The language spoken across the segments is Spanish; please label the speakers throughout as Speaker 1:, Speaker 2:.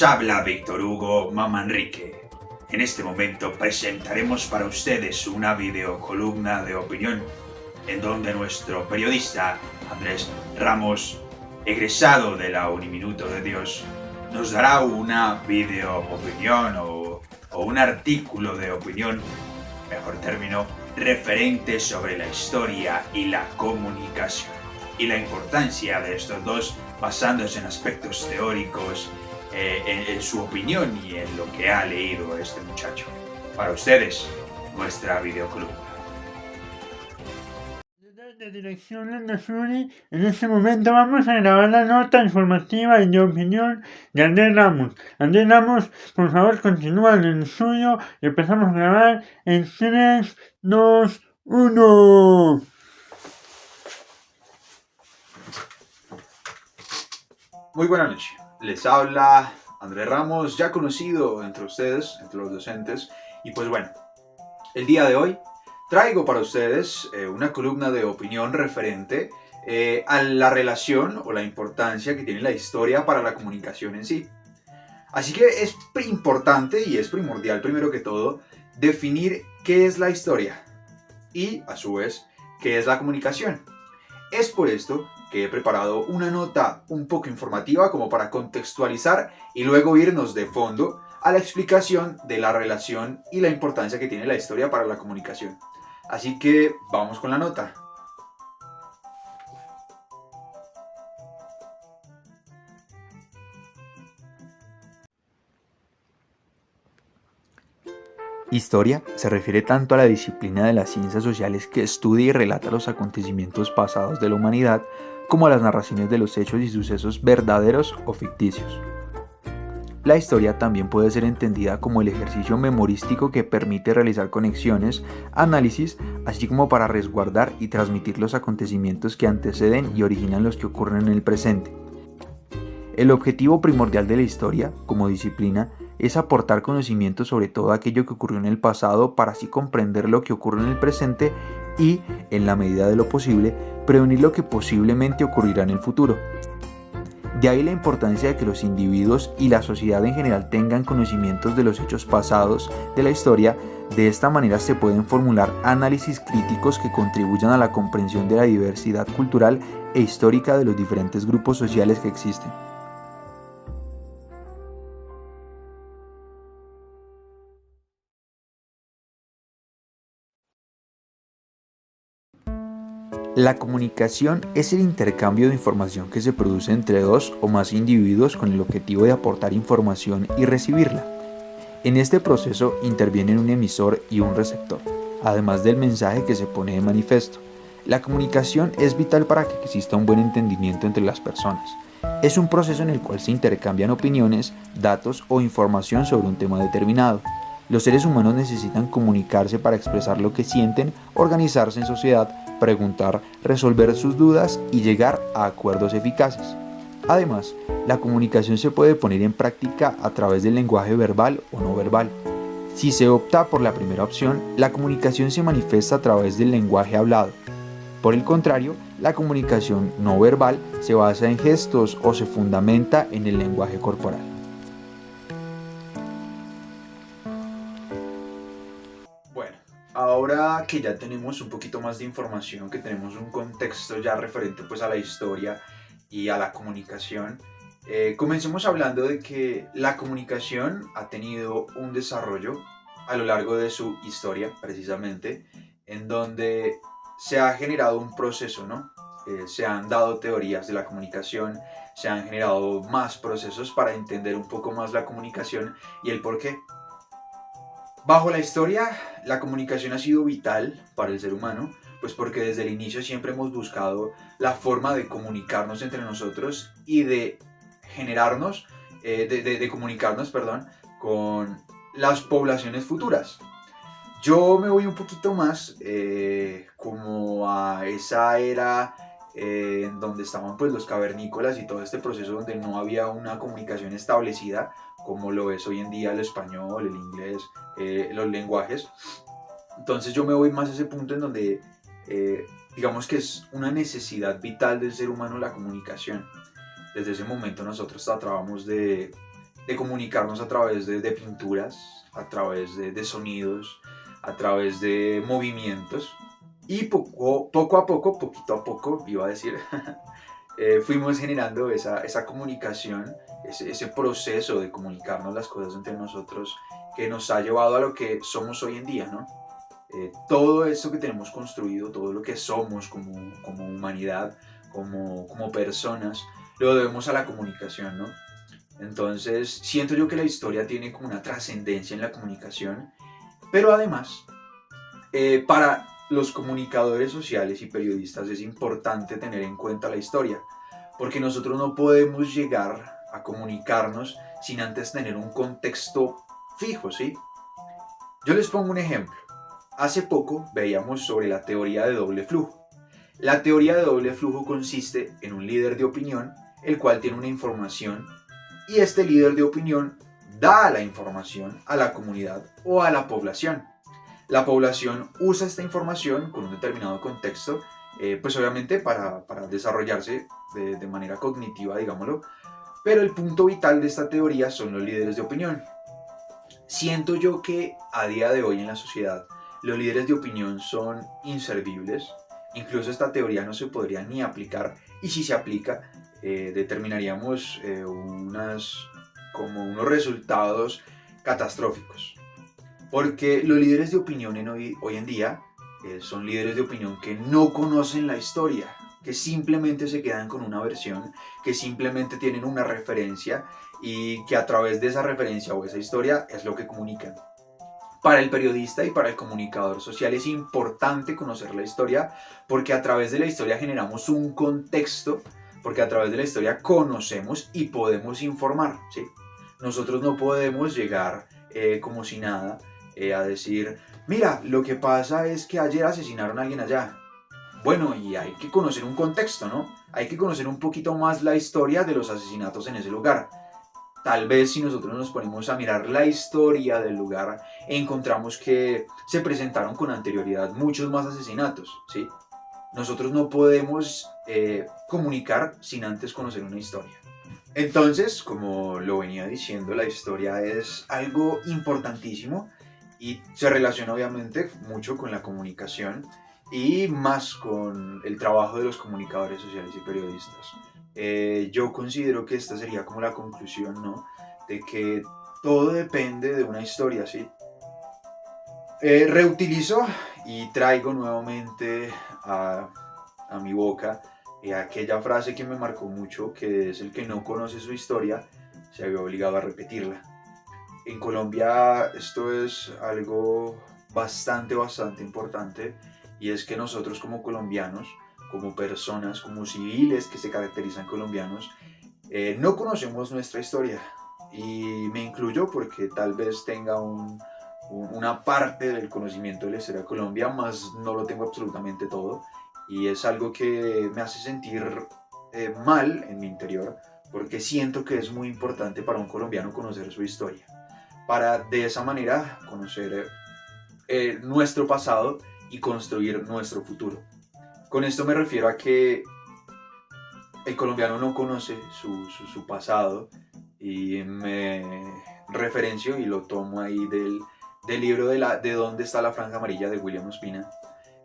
Speaker 1: habla Víctor Hugo Mamanrique. En este momento presentaremos para ustedes una videocolumna de opinión en donde nuestro periodista Andrés Ramos, egresado de la Uniminuto de Dios, nos dará una videoopinión o un artículo de opinión, mejor término, referente sobre la historia y la comunicación y la importancia de estos dos basándose en aspectos teóricos, en su opinión y en lo que ha leído este muchacho. Para ustedes, nuestra videocolumna.
Speaker 2: De dirección de Suri, en este momento vamos a grabar la nota informativa y de opinión de Andrés Ramos. Andrés Ramos, por favor, continúa en el suyo y empezamos a grabar en 3, 2, 1.
Speaker 1: Muy buena noche. Les habla Andrés Ramos, ya conocido entre ustedes, entre los docentes. Y pues bueno, el día de hoy traigo para ustedes una columna de opinión referente a la relación o la importancia que tiene la historia para la comunicación en sí. Así que es importante y es primordial, primero que todo, definir qué es la historia y, a su vez, qué es la comunicación. Es por esto que he preparado una nota un poco informativa como para contextualizar y luego irnos de fondo a la explicación de la relación y la importancia que tiene la historia para la comunicación. Así que vamos con la nota.
Speaker 3: Historia se refiere tanto a la disciplina de las ciencias sociales que estudia y relata los acontecimientos pasados de la humanidad como a las narraciones de los hechos y sucesos verdaderos o ficticios. La historia también puede ser entendida como el ejercicio memorístico que permite realizar conexiones, análisis, así como para resguardar y transmitir los acontecimientos que anteceden y originan los que ocurren en el presente. El objetivo primordial de la historia, como disciplina, es aportar conocimiento sobre todo aquello que ocurrió en el pasado para así comprender lo que ocurre en el presente y, en la medida de lo posible, prevenir lo que posiblemente ocurrirá en el futuro. De ahí la importancia de que los individuos y la sociedad en general tengan conocimientos de los hechos pasados de la historia. De esta manera se pueden formular análisis críticos que contribuyan a la comprensión de la diversidad cultural e histórica de los diferentes grupos sociales que existen. La comunicación es el intercambio de información que se produce entre dos o más individuos con el objetivo de aportar información y recibirla. En este proceso intervienen un emisor y un receptor, además del mensaje que se pone de manifiesto. La comunicación es vital para que exista un buen entendimiento entre las personas. Es un proceso en el cual se intercambian opiniones, datos o información sobre un tema determinado. Los seres humanos necesitan comunicarse para expresar lo que sienten, organizarse en sociedad, preguntar, resolver sus dudas y llegar a acuerdos eficaces. Además, la comunicación se puede poner en práctica a través del lenguaje verbal o no verbal. Si se opta por la primera opción, la comunicación se manifiesta a través del lenguaje hablado. Por el contrario, la comunicación no verbal se basa en gestos o se fundamenta en el lenguaje corporal.
Speaker 1: Bueno, ahora que ya tenemos un poquito más de información, que tenemos un contexto ya referente pues a la historia y a la comunicación, comencemos hablando de que la comunicación ha tenido un desarrollo a lo largo de su historia, precisamente, en donde se ha generado un proceso, ¿no? Se han dado teorías de la comunicación, se han generado más procesos para entender un poco más la comunicación y el por qué. Bajo la historia, la comunicación ha sido vital para el ser humano, pues porque desde el inicio siempre hemos buscado la forma de comunicarnos entre nosotros y de generarnos, de comunicarnos, perdón, con las poblaciones futuras. Yo me voy un poquito más como a esa era en donde estaban pues los cavernícolas y todo este proceso donde no había una comunicación establecida como lo es hoy en día el español, el inglés, los lenguajes. Entonces yo me voy más a ese punto en donde digamos que es una necesidad vital del ser humano la comunicación. Desde ese momento nosotros tratábamos de de comunicarnos a través de pinturas, a través de sonidos, a través de movimientos. Y poco a poco, poquito a poco, iba a decir, fuimos generando esa comunicación, ese proceso de comunicarnos las cosas entre nosotros que nos ha llevado a lo que somos hoy en día, ¿no? Todo esto que tenemos construido, todo lo que somos como humanidad, como personas, lo debemos a la comunicación, ¿no? Entonces, siento yo que la historia tiene como una trascendencia en la comunicación, pero además, para los comunicadores sociales y periodistas es importante tener en cuenta la historia, porque nosotros no podemos llegar a comunicarnos sin antes tener un contexto fijo, ¿sí? Yo les pongo un ejemplo. Hace poco veíamos sobre la teoría de doble flujo. La teoría de doble flujo consiste en un líder de opinión, el cual tiene una información, y este líder de opinión da la información a la comunidad o a la población. La población usa esta información con un determinado contexto, pues obviamente para desarrollarse de manera cognitiva, digámoslo, pero el punto vital de esta teoría son los líderes de opinión. Siento yo que a día de hoy en la sociedad los líderes de opinión son inservibles, incluso esta teoría no se podría ni aplicar, y si se aplica determinaríamos como unos resultados catastróficos. Porque los líderes de opinión hoy en día son líderes de opinión que no conocen la historia, que simplemente se quedan con una versión, que simplemente tienen una referencia y que a través de esa referencia o esa historia es lo que comunican. Para el periodista y para el comunicador social es importante conocer la historia porque a través de la historia generamos un contexto, porque a través de la historia conocemos y podemos informar, ¿sí? Nosotros no podemos llegar como si nada a decir, mira, lo que pasa es que ayer asesinaron a alguien allá. Bueno, y hay que conocer un contexto, ¿no? Hay que conocer un poquito más la historia de los asesinatos en ese lugar. Tal vez si nosotros nos ponemos a mirar la historia del lugar, encontramos que se presentaron con anterioridad muchos más asesinatos, ¿sí? Nosotros no podemos comunicar sin antes conocer una historia. Entonces, como lo venía diciendo, la historia es algo importantísimo y se relaciona obviamente mucho con la comunicación y más con el trabajo de los comunicadores sociales y periodistas. Yo considero que esta sería como la conclusión, ¿no? De que todo depende de una historia, ¿sí? Reutilizo y traigo nuevamente a mi boca aquella frase que me marcó mucho, que es el que no conoce su historia se ve obligado a repetirla. En Colombia esto es algo bastante importante, y es que nosotros como colombianos, como personas, como civiles que se caracterizan colombianos, no conocemos nuestra historia, y me incluyo porque tal vez tenga una parte del conocimiento de la historia de Colombia, más no lo tengo absolutamente todo, y es algo que me hace sentir mal en mi interior, porque siento que es muy importante para un colombiano conocer su historia, para de esa manera conocer nuestro pasado y construir nuestro futuro. Con esto me refiero a que el colombiano no conoce su pasado, y me referencio y lo tomo ahí del libro de dónde está la franja amarilla de William Ospina,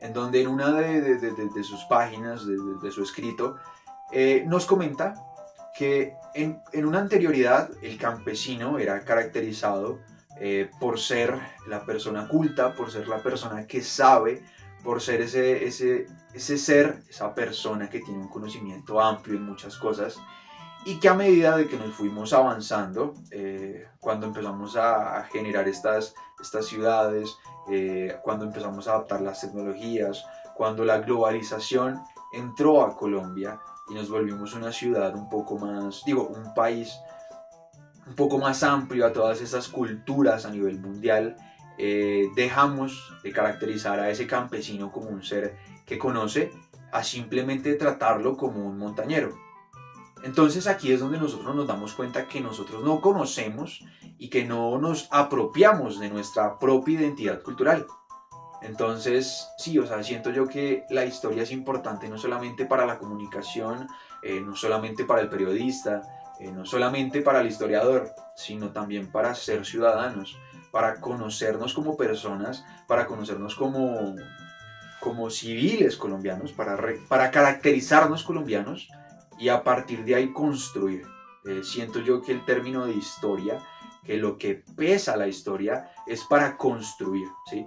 Speaker 1: en donde en una de sus páginas, de su escrito, nos comenta que en una anterioridad el campesino era caracterizado por ser la persona culta, por ser la persona que sabe, por ser ese ser, esa persona que tiene un conocimiento amplio en muchas cosas, y que a medida de que nos fuimos avanzando, cuando empezamos a generar estas ciudades, cuando empezamos a adaptar las tecnologías, cuando la globalización entró a Colombia y nos volvimos una ciudad un poco más, un país un poco más amplio a todas esas culturas a nivel mundial, dejamos de caracterizar a ese campesino como un ser que conoce, a simplemente tratarlo como un montañero. Entonces aquí es donde nosotros nos damos cuenta que nosotros no conocemos y que no nos apropiamos de nuestra propia identidad cultural. Entonces, sí, siento yo que la historia es importante no solamente para la comunicación, no solamente para el periodista, no solamente para el historiador, sino también para ser ciudadanos, para conocernos como personas, para conocernos como civiles colombianos, para caracterizarnos colombianos y a partir de ahí construir. Siento yo que el término de historia, que lo que pesa la historia es para construir, ¿sí?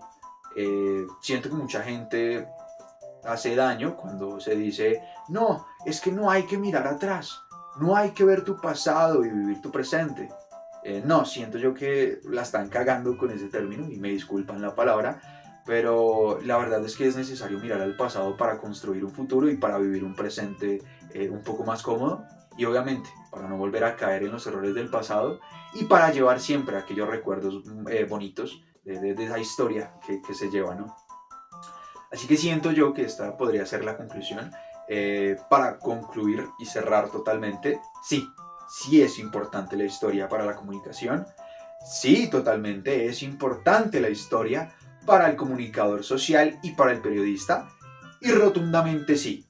Speaker 1: Siento que mucha gente hace daño cuando se dice, no, es que no hay que mirar atrás, no hay que ver tu pasado y vivir tu presente. No, siento yo que la están cagando con ese término y me disculpan la palabra, pero la verdad es que es necesario mirar al pasado para construir un futuro y para vivir un presente un poco más cómodo y obviamente para no volver a caer en los errores del pasado y para llevar siempre aquellos recuerdos bonitos de esa historia que se lleva, ¿no? Así que siento yo que esta podría ser la conclusión. Para concluir y cerrar totalmente, sí es importante la historia para la comunicación, sí, totalmente es importante la historia para el comunicador social y para el periodista, y rotundamente sí,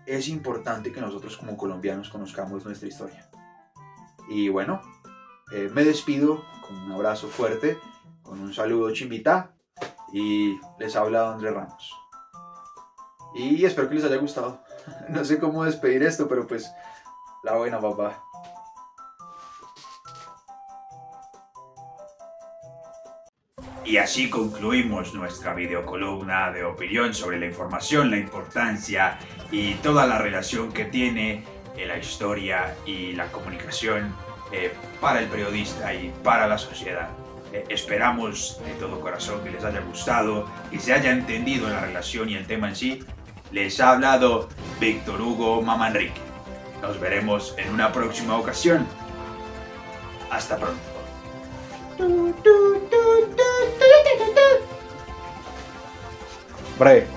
Speaker 1: es importante que nosotros como colombianos conozcamos nuestra historia. Y bueno, me despido con un abrazo fuerte, con un saludo chimbita, y les habla Andrés Ramos. Y espero que les haya gustado. No sé cómo despedir esto, pero pues la buena, papá.
Speaker 4: Y así concluimos nuestra videocolumna de opinión sobre la información, la importancia y toda la relación que tiene la historia y la comunicación para el periodista y para la sociedad. Esperamos de todo corazón que les haya gustado, que se haya entendido la relación y el tema en sí. Les ha hablado Víctor Hugo Mamanrique. Nos veremos en una próxima ocasión. Hasta pronto.
Speaker 1: Breve.